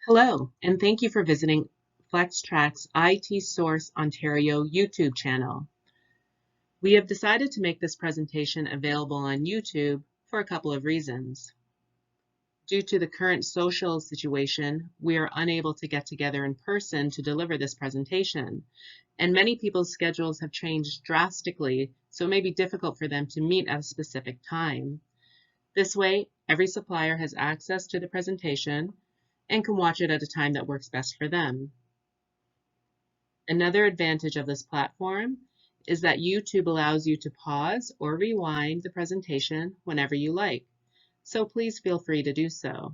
Hello, and thank you for visiting Flextrac's IT Source Ontario YouTube channel. We have decided to make this presentation available on YouTube for a couple of reasons. Due to the current social situation, we are unable to get together in person to deliver this presentation, and many people's schedules have changed drastically, so it may be difficult for them to meet at a specific time. This way, every supplier has access to the presentation and can watch it at a time that works best for them. Another advantage of this platform is that YouTube allows you to pause or rewind the presentation whenever you like, so please feel free to do so.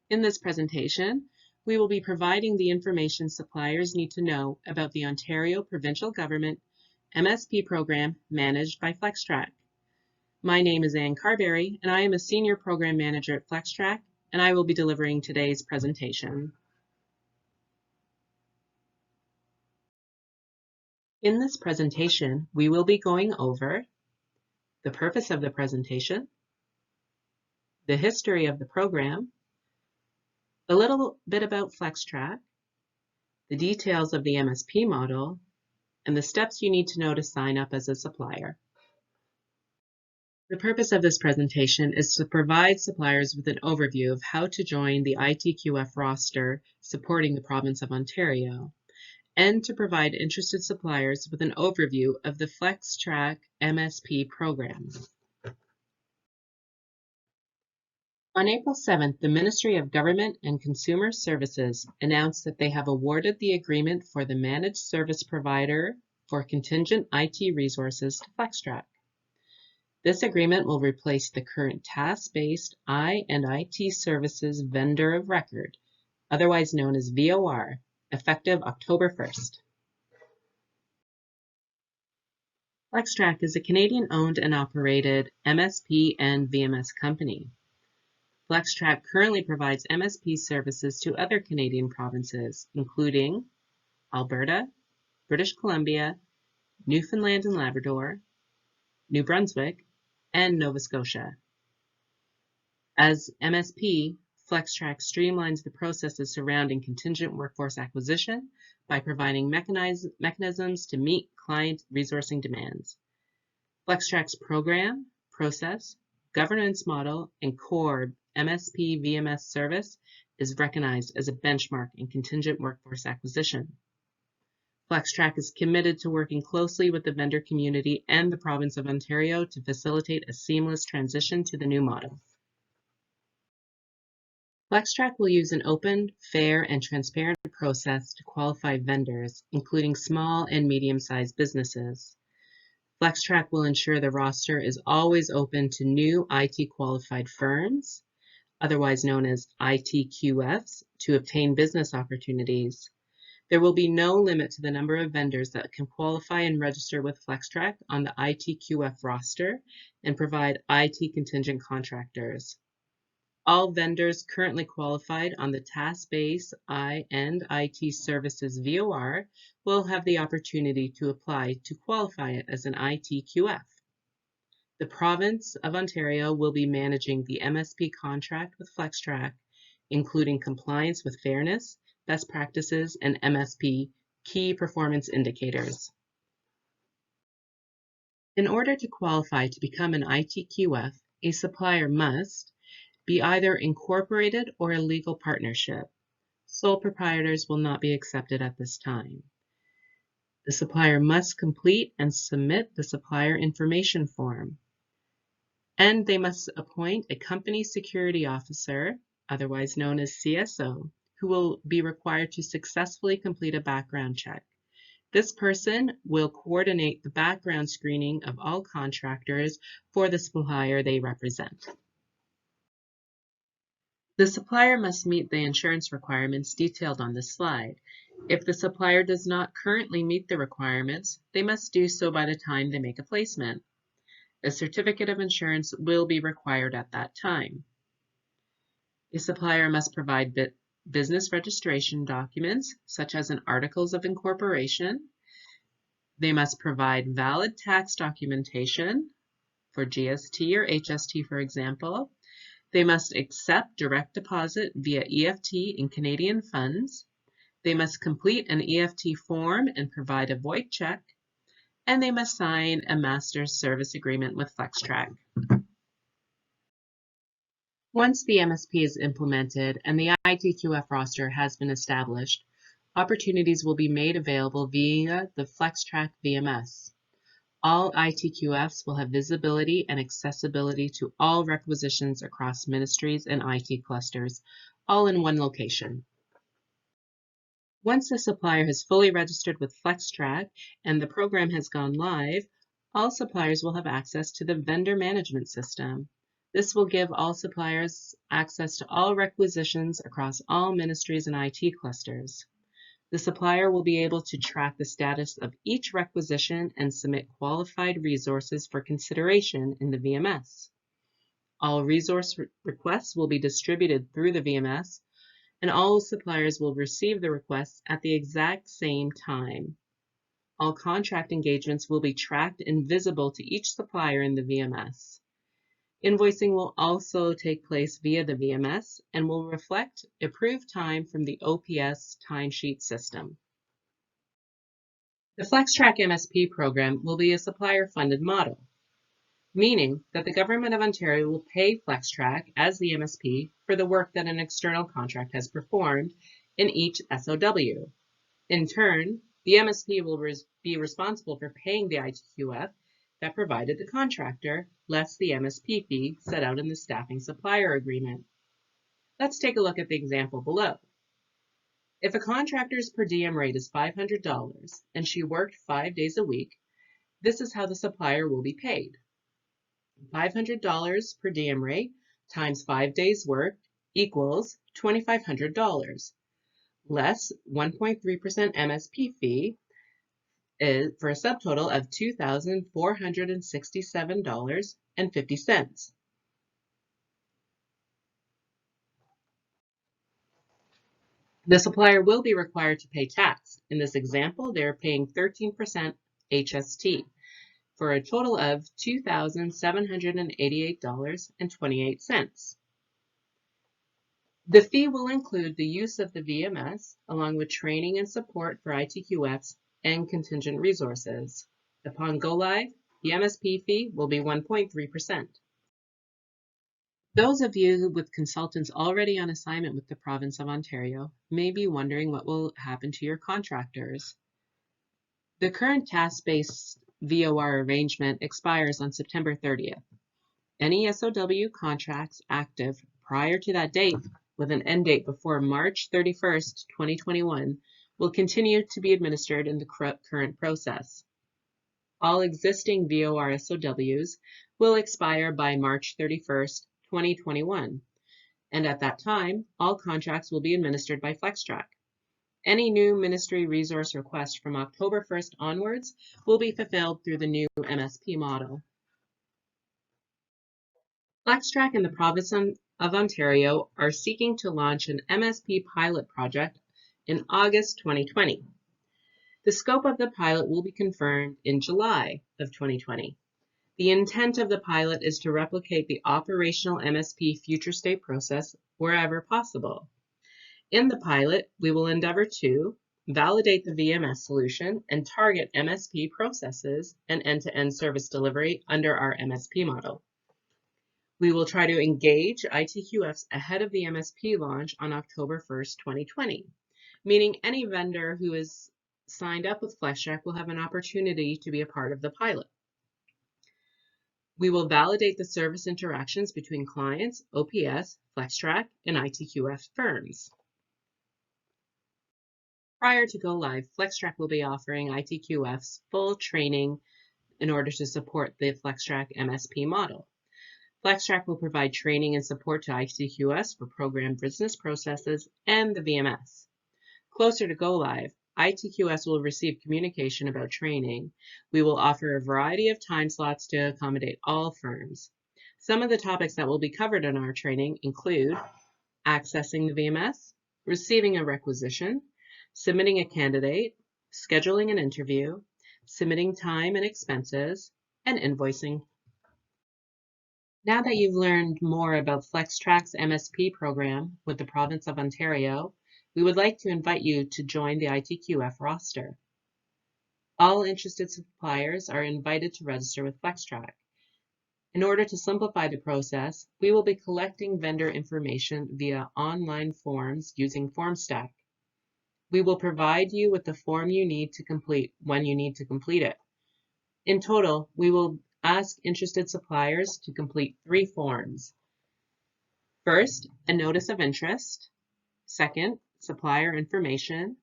In this presentation, we will be providing the information suppliers need to know about the Ontario Provincial Government MSP program managed by Flextrack. My name is Anne Carberry, and I am a Senior Program Manager at Flextrack, and I will be delivering today's presentation. In this presentation, we will be going over the purpose of the presentation, the history of the program, a little bit about Flextrack, the details of the MSP model, and the steps you need to know to sign up as a supplier. The purpose of this presentation is to provide suppliers with an overview of how to join the ITQF roster supporting the province of Ontario, and to provide interested suppliers with an overview of the Flextrack MSP program. On April 7th, the Ministry of Government and Consumer Services announced that they have awarded the agreement for the managed service provider for contingent IT resources to Flextrack. This agreement will replace the current task-based I&IT services vendor of record, otherwise known as VOR, effective October 1st. Flextrack is a Canadian-owned and operated MSP and VMS company. Flextrack currently provides MSP services to other Canadian provinces, including Alberta, British Columbia, Newfoundland and Labrador, New Brunswick, and Nova Scotia. As MSP, Flextrack streamlines the processes surrounding contingent workforce acquisition by providing mechanisms to meet client resourcing demands. Flextrack's program, process, governance model, and core MSP VMS service is recognized as a benchmark in contingent workforce acquisition. Flextrack is committed to working closely with the vendor community and the province of Ontario to facilitate a seamless transition to the new model. Flextrack will use an open, fair, and transparent process to qualify vendors, including small and medium-sized businesses. Flextrack will ensure the roster is always open to new IT-qualified firms, otherwise known as ITQFs, to obtain business opportunities. There will be no limit to the number of vendors that can qualify and register with Flextrack on the ITQF roster and provide IT contingent contractors. All vendors currently qualified on the task-based I&IT services VOR will have the opportunity to apply to qualify it as an ITQF. The province of Ontario will be managing the MSP contract with Flextrack, including compliance with fairness, best practices, and MSP key performance indicators. In order to qualify to become an ITQF, a supplier must be either incorporated or a legal partnership. Sole proprietors will not be accepted at this time. The supplier must complete and submit the supplier information form. And they must appoint a company security officer, otherwise known as CSO, who will be required to successfully complete a background check. This person will coordinate the background screening of all contractors for the supplier they represent. The supplier must meet the insurance requirements detailed on this slide. If the supplier does not currently meet the requirements, they must do so by the time they make a placement. A certificate of insurance will be required at that time. A supplier must provide business registration documents, such as an articles of incorporation. They must provide valid tax documentation for GST or HST, for example. They must accept direct deposit via EFT in Canadian funds. They must complete an EFT form and provide a void check. And they must sign a master service agreement with Flextrack. Once the MSP is implemented and the ITQF roster has been established, opportunities will be made available via the Flextrack VMS. All ITQFs will have visibility and accessibility to all requisitions across ministries and IT clusters, all in one location. Once the supplier has fully registered with Flextrack and the program has gone live, all suppliers will have access to the vendor management system. This will give all suppliers access to all requisitions across all ministries and IT clusters. The supplier will be able to track the status of each requisition and submit qualified resources for consideration in the VMS. All resource requests will be distributed through the VMS, and all suppliers will receive the requests at the exact same time. All contract engagements will be tracked and visible to each supplier in the VMS. Invoicing will also take place via the VMS and will reflect approved time from the OPS timesheet system. The Flextrack MSP program will be a supplier-funded model, meaning that the Government of Ontario will pay Flextrack as the MSP for the work that an external contract has performed in each SOW. In turn, the MSP will be responsible for paying the ITQF that provided the contractor, less the MSP fee set out in the staffing supplier agreement. Let's take a look at the example below. If a contractor's per diem rate is $500 and she worked 5 days a week, this is how the supplier will be paid. $500 per diem rate times 5 days worked equals $2,500, less 1.3% MSP fee for a subtotal of $2,467.50. The supplier will be required to pay tax. In this example, they're paying 13% HST for a total of $2,788.28. The fee will include the use of the VMS along with training and support for ITQFs and contingent resources. Upon go live, the MSP fee will be 1.3%. Those of you with consultants already on assignment with the Province of Ontario may be wondering what will happen to your contractors. The current task-based VOR arrangement expires on September 30th. Any SOW contracts active prior to that date with an end date before March 31st, 2021 will continue to be administered in the current process. All existing VOR SOWs will expire by March 31st, 2021, and at that time, all contracts will be administered by Flextrack. Any new ministry resource request from October 1st onwards will be fulfilled through the new MSP model. Flextrack and the Province of Ontario are seeking to launch an MSP pilot project in August 2020. The scope of the pilot will be confirmed in July of 2020. The intent of the pilot is to replicate the operational MSP future state process wherever possible. In the pilot, we will endeavor to validate the VMS solution and target MSP processes and end-to-end service delivery under our MSP model. We will try to engage ITQFs ahead of the MSP launch on October 1st, 2020, meaning any vendor who is signed up with Flextrack will have an opportunity to be a part of the pilot. We will validate the service interactions between clients, OPS, Flextrack, and ITQF firms. Prior to go live, Flextrack will be offering ITQFs full training in order to support the Flextrack MSP model. Flextrack will provide training and support to ITQFs for program business processes and the VMS. Closer to go live, ITQFs will receive communication about training. We will offer a variety of time slots to accommodate all firms. Some of the topics that will be covered in our training include accessing the VMS, receiving a requisition, submitting a candidate, scheduling an interview, submitting time and expenses, and invoicing. Now that you've learned more about Flextrac's MSP program with the province of Ontario, we would like to invite you to join the ITQF roster. All interested suppliers are invited to register with Flextrac. In order to simplify the process, we will be collecting vendor information via online forms using FormStack. We will provide you with the form you need to complete when you need to complete it. In total, we will ask interested suppliers to complete 3 forms. First, a notice of interest. Second, supplier information.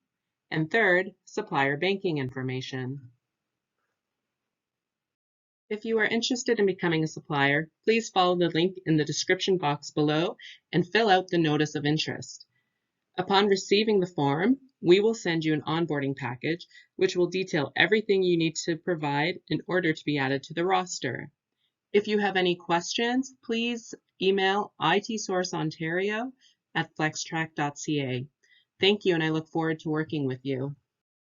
And third, supplier banking information. If you are interested in becoming a supplier, please follow the link in the description box below and fill out the notice of interest. Upon receiving the form, we will send you an onboarding package, which will detail everything you need to provide in order to be added to the roster. If you have any questions, please email itsourceontario@flextrac.ca. Thank you, and I look forward to working with you.